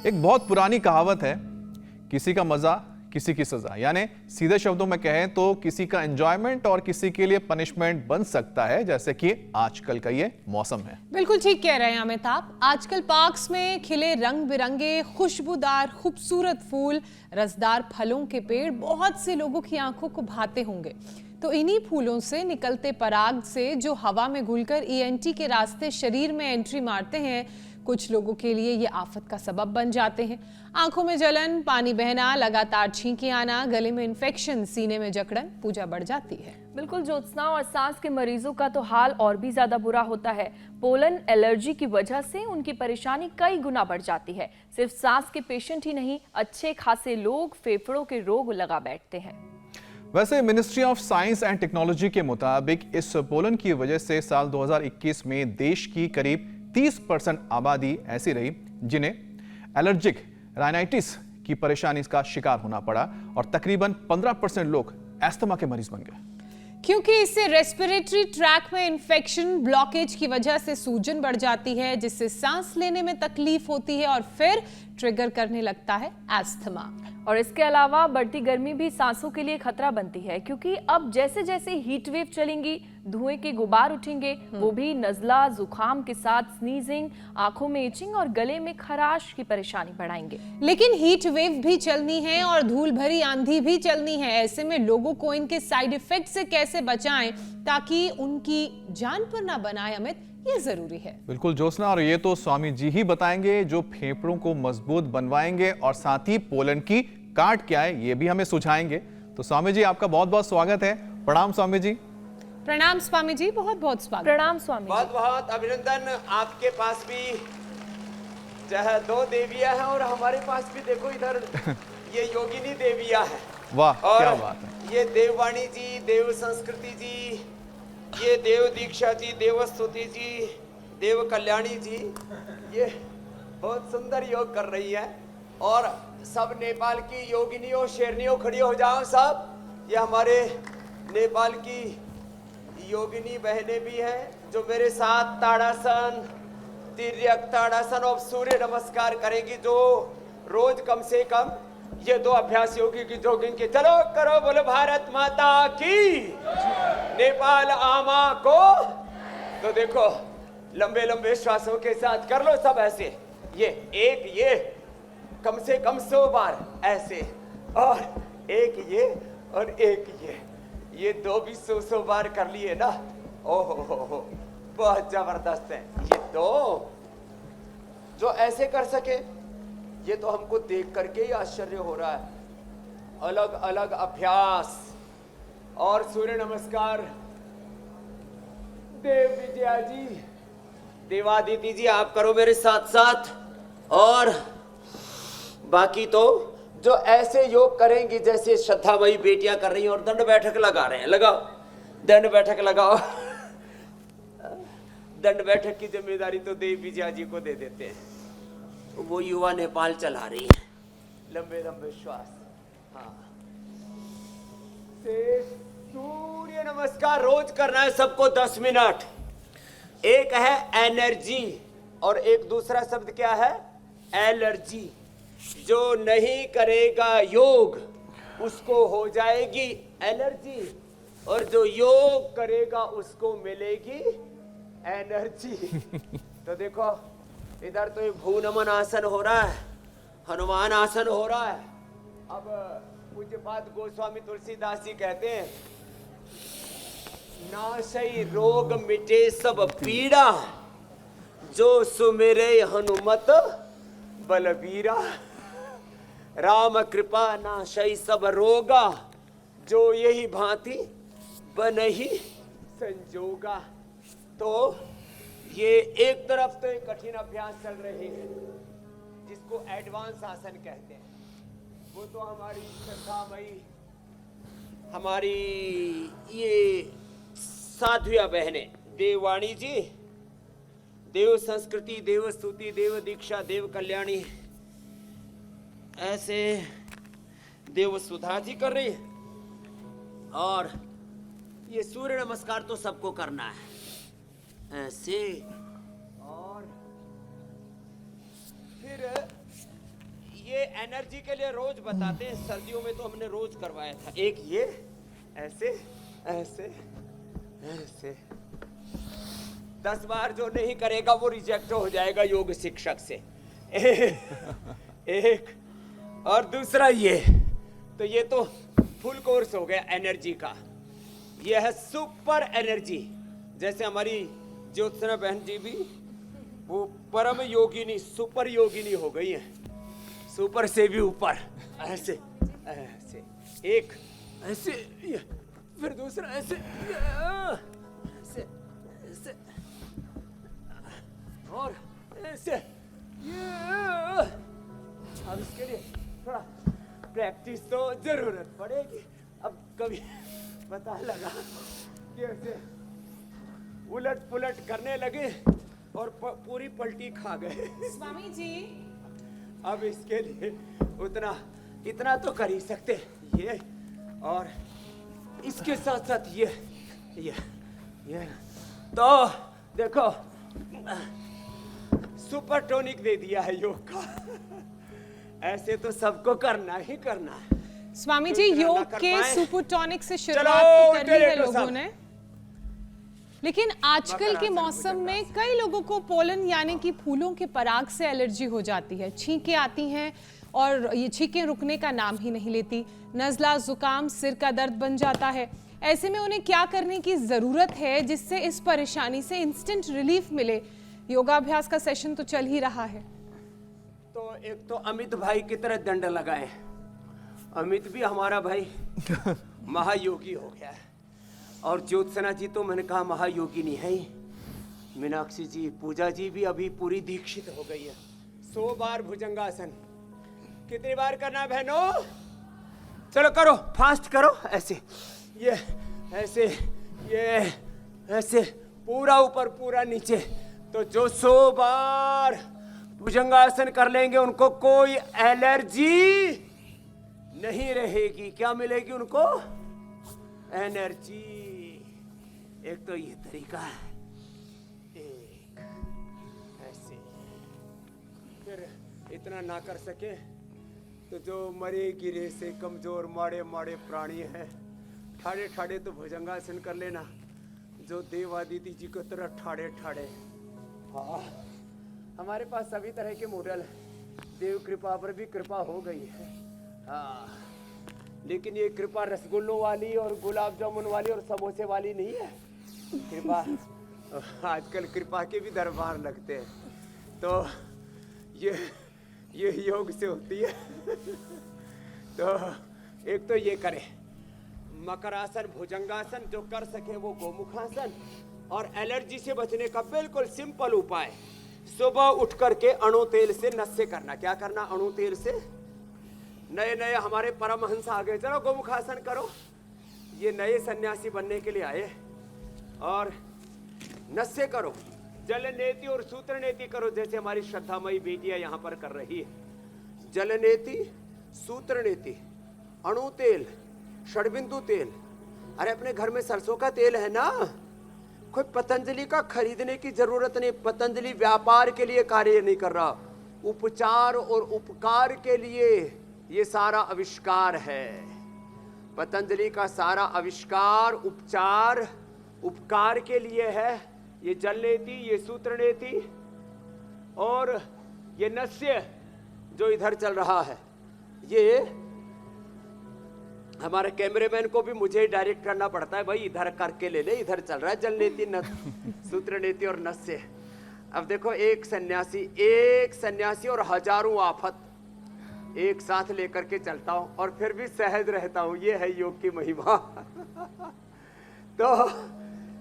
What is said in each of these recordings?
एक बहुत पुरानी कहावत है, किसी का मजा किसी की सजा। यानी सीधे शब्दों में कहें तो किसी का एंजॉयमेंट और किसी के लिए पनिशमेंट बन सकता है, जैसे कि आजकल का ये मौसम है। बिल्कुल ठीक कह रहे हैं अमिताभ। आजकल पार्क्स में खिले रंग बिरंगे खुशबूदार खूबसूरत फूल, रसदार फलों के पेड़ बहुत से लोगों की आंखों को भाते होंगे। तो इन्हीं फूलों से निकलते पराग से जो हवा में घुलकर ईएनटी के रास्ते शरीर में एंट्री मारते हैं, कुछ लोगों के लिए ये आफत का सबब बन जाते हैं। आंखों में जलन, पानी बहना, लगातार छींकें आना, गले में इन्फेक्शन, सीने में जकड़न, पूजा बढ़ जाती है। बिल्कुल ज्योत्सना, और सांस के मरीजों का तो हाल और भी ज्यादा बुरा होता है। पोलन एलर्जी की वजह से उनकी परेशानी कई गुना बढ़ जाती है। सिर्फ सांस के पेशेंट ही नहीं, अच्छे खासे लोग फेफड़ों के रोग लगा बैठते हैं। वैसे ministry of science and technology के मुताबिक इस पोलन की वजह से साल 2021 में देश की करीब 30% आबादी ऐसी रही जिन्हें एलर्जिक राइनाइटिस की परेशानी का शिकार होना पड़ा, और तकरीबन 15% लोग अस्थमा के मरीज बन गए। क्योंकि इससे रेस्पिरेटरी ट्रैक में इंफेक्शन, ब्लॉकेज की वजह से सूजन बढ़ जाती है, जिससे सांस लेने में तकलीफ होती है और फिर ट्रिगर करने लगता है अस्थमा। और इसके अलावा बढ़ती गर्मी भी सांसों के लिए खतरा बनती है, क्योंकि अब जैसे जैसे हीट वेव चलेंगी, धुएं के गुबार उठेंगे, वो भी नजला, जुकाम के साथ स्नीजिंग, आंखों में इचिंग और गले में खराश की परेशानी बढ़ाएंगे। लेकिन हीट वेव भी चलनी है और धूल भरी आंधी भी चलनी है। ऐसे में लोगों को इनके साइड इफेक्ट से कैसे बचाएं ताकि उनकी जान पर ना बनाए, अमित, ये जरूरी है। बिल्कुल ज्योत्सना, और ये तो स्वामी जी ही बताएंगे, जो फेफड़ों को मजबूत बनवाएंगे और साथ ही पोलन की काट क्या है ये भी हमें सुझाएंगे। तो स्वामी जी, आपका बहुत बहुत स्वागत है। प्रणाम स्वामी जी। प्रणाम स्वामी जी, बहुत बहुत स्वागत। प्रणाम स्वामी जी। बहुत बहुत अभिनंदन। आपके पास भी चाहे 2 देवियां हैं और हमारे पास भी देखो इधर ये योगिनी देवियां हैं। वाह, और क्या बात है। ये देववाणी जी, देव संस्कृति जी, ये देव दीक्षा जी, देव स्तुति जी, देव कल्याणी जी, ये बहुत सुंदर योग कर रही है। और सब नेपाल की योगिनियों, शेरनियों खड़ी हो जाओ सब। ये हमारे नेपाल की योगिनी बहनें भी हैं जो मेरे साथ ताड़ासन, तिर्यक ताड़ासन और सूर्य नमस्कार करेंगी, जो रोज कम से कम ये 2 अभ्यास योगी की जोगिंग के। चलो करो, बोलो भारत माता की, नेपाल आमा को। तो देखो, लंबे लंबे श्वासों के साथ कर लो सब ऐसे। ये कम से कम 100 बार ऐसे, और एक ये और एक ये 2 भी 100 बार कर लिए ना। ओहो, बहुत जबरदस्त है। ये 2 जो ऐसे कर सके, ये तो हमको देख करके ही आश्चर्य हो रहा है। अलग अलग अभ्यास। और सूर्य नमस्कार देव विजया जी, देवादिति जी, आप करो मेरे साथ साथ। और बाकी तो जो ऐसे योग करेंगी जैसे श्रद्धामयी बेटियां कर रही हैं, और दंड बैठक लगा रहे हैं, लगाओ दंड बैठक लगाओ। दंड बैठक की जिम्मेदारी तो देव विजया जी को दे देते हैं, वो युवा नेपाल चला रही है। लंबे लंबे श्वास। हाँ, से सूर्य नमस्कार रोज करना है सबको 10 मिनट। एक है एनर्जी और एक दूसरा शब्द क्या है? एलर्जी। जो नहीं करेगा योग उसको हो जाएगी एलर्जी, और जो योग करेगा उसको मिलेगी एनर्जी। तो देखो, इधर तो एक भूनमन आसन हो रहा है, हनुमान आसन हो रहा है। अब पूज्यपाद गोस्वामी तुलसीदास जी कहते हैं, नाशई रोग मिटे सब पीड़ा, जो सुमिरे हनुमत बलबीरा। राम कृपा नाशई सब रोगा, जो यही भांति बनहि संजोगा। तो ये एक तरफ तो एक कठिन अभ्यास चल रहे हैं जिसको एडवांस आसन कहते हैं। वो तो हमारी श्रद्धामयी, हमारी ये साध्विया बहनें, देववाणी जी, देव संस्कृति, देव स्तुति, देव दीक्षा, देव कल्याणी, ऐसे देव सुधा जी कर रही है। और ये सूर्य नमस्कार तो सबको करना है ऐसे। और फिर ये एनर्जी के लिए रोज बताते हैं, सर्दियों में तो हमने रोज करवाया था। एक ये ऐसे ऐसे ऐसे 10 बार जो नहीं करेगा वो रिजेक्ट हो जाएगा योग शिक्षक से। एक और दूसरा ये, तो ये तो फुल कोर्स हो गया एनर्जी का। ये है सुपर एनर्जी। जैसे हमारी ज्योत्सना बहन जी भी वो परम योगिनी सुपर योगिनी हो गई है, सुपर से भी ऊपर। ऐसे ऐसे एक ऐसे फिर दूसरा ऐसे ऐसे ऐसे और ऐसे। अब इसके लिए थोड़ा प्रैक्टिस तो जरूरत पड़ेगी। अब कभी पता लगा कि ऐसे उलट पुलट करने लगे और पूरी पलटी खा गए। स्वामी जी, अब इसके लिए इतना तो कर ही सकते ये, और इसके साथ साथ ये तो देखो सुपर टॉनिक दे दिया है योग का। ऐसे तो सबको करना ही करना है। स्वामी तो जी, इतना ना योग कर के पाए। सुपर टॉनिक से चलो, शुरुआत तो कर ली है डायरेक्टर लोगों साहब। ने, लेकिन आजकल के मकर मौसम में कई लोगों को पोलन यानी कि फूलों के पराग से एलर्जी हो जाती है। छींकें आती हैं और ये छींकें रुकने का नाम ही नहीं लेती। नज़ला, जुकाम, सिर का दर्द बन जाता है। ऐसे में उन्हें क्या करने की ज़रूरत है जिससे इस परेशानी से इंस्टेंट रिलीफ मिले? योगाभ्यास का सेशन तो चल ही रहा है। तो एक तो अमित भाई की तरह दंड लगाए। अमित भी हमारा भाई महायोगी हो गया है, और ज्योत्सना जी तो मैंने कहा महायोगिनी है ही। मीनाक्षी जी, पूजा जी भी अभी पूरी दीक्षित हो गई है। 100 बार भुजंगासन। कितनी बार करना है बहनों? चलो करो, फास्ट करो। ऐसे ये ऐसे ये ऐसे पूरा ऊपर पूरा नीचे। तो जो 100 बार भुजंगासन कर लेंगे उनको कोई एलर्जी नहीं रहेगी। क्या मिलेगी उनको? एनर्जी। एक तो ये तरीका है, एक ऐसे। फिर इतना ना कर सके तो जो मरे गिरे से कमजोर माड़े माड़े प्राणी हैं, ठाड़े ठाड़े तो भुजंगासन कर लेना। जो देवादिति जी को तरह ठाड़े ठाड़े। हाँ, हमारे पास सभी तरह के मॉडल हैं। देव कृपा पर भी कृपा हो गई है। हाँ, लेकिन ये कृपा रसगुल्लों वाली और गुलाब जामुन वाली और समोसे वाली नहीं है। कृपा आजकल कृपा के भी दरबार लगते हैं, तो ये योग से होती है। तो एक तो ये करें मकरासन, भुजंगासन। जो कर सके वो गोमुखासन। और एलर्जी से बचने का बिल्कुल सिंपल उपाय, सुबह उठ करके अणु तेल से नस्से करना। क्या करना? अणु तेल से। नए नए हमारे परमहंस आ गए, चलो गोमुखासन करो। ये नए सन्यासी बनने के लिए आए। और नस्से करो, जल नेति और सूत्र नेति करो, जैसे हमारी श्रद्धामयी बेटियां यहाँ पर कर रही है। जल नेति, सूत्र नेति, अणु तेल, षडबिंदु तेल। अरे अपने घर में सरसों का तेल है ना, कोई पतंजलि का खरीदने की जरूरत नहीं। पतंजलि व्यापार के लिए कार्य नहीं कर रहा, उपचार और उपकार के लिए ये सारा आविष्कार है। पतंजलि का सारा आविष्कार उपचार उपकार के लिए है। ये जल नेति, ये सूत्र नेति और ये नस्य जो इधर चल रहा है, ये हमारे कैमरेमैन को भी मुझे डायरेक्ट करना पड़ता है, भाई इधर करके ले ले, इधर चल रहा है जल नेति, सूत्र नेति और नस्य। अब देखो, एक सन्यासी और हजारों आफत एक साथ लेकर के चलता हूं और फिर भी सहज रहता हूं। ये है योग की महिमा। तो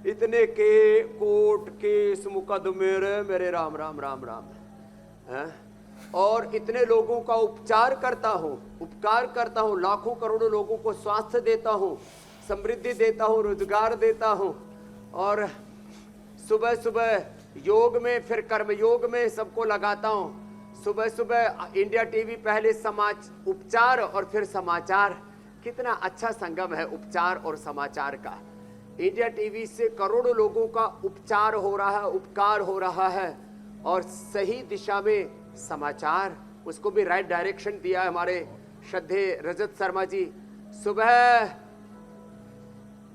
इतने के कोर्ट केस मुकदमे मेरे राम राम राम राम है, और इतने लोगों का उपचार करता हूँ, उपकार करता हूँ, लाखों करोड़ों लोगों को स्वास्थ्य देता हूँ, समृद्धि देता हूँ, रोजगार देता हूँ। और सुबह सुबह योग में, फिर कर्म योग में सबको लगाता हूँ। सुबह सुबह इंडिया टीवी, पहले उपचार और फिर समाचार। कितना अच्छा संगम है उपचार और समाचार का। इंडिया टीवी से करोड़ों लोगों का उपचार हो रहा है, उपकार हो रहा है, और सही दिशा में समाचार उसको भी राइट डायरेक्शन दिया हमारे श्रद्धे रजत शर्मा जी। सुबह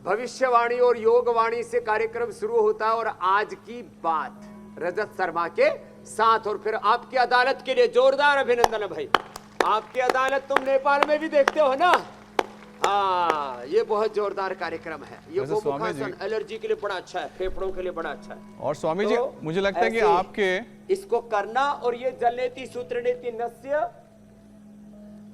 भविष्यवाणी और योगवाणी से कार्यक्रम शुरू होता है और आज की बात रजत शर्मा के साथ। और फिर आपकी अदालत के लिए जोरदार अभिनंदन है भाई। आपकी अदालत तुम नेपाल में भी देखते हो ना। हाँ, ये बहुत जोरदार कार्यक्रम है। ये वैसे वो स्वामी जी- मुखासन एलर्जी के लिए बड़ा अच्छा है, फेफड़ों के लिए बड़ा अच्छा है। और स्वामी जी, तो मुझे लगता है कि ऐसे आपके इसको करना और ये जलनेति सूत्रनेति नस्य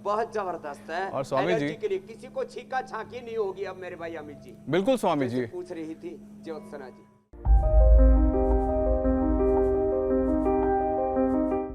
बहुत जबरदस्त है। और स्वामी जी- एलर्जी के लिए किसी को छींका छांकी नहीं होगी अब मेरे भाई अमित जी। बिल्कुल स्वामी जी। पूछ रही थी ज्योत्सना जी।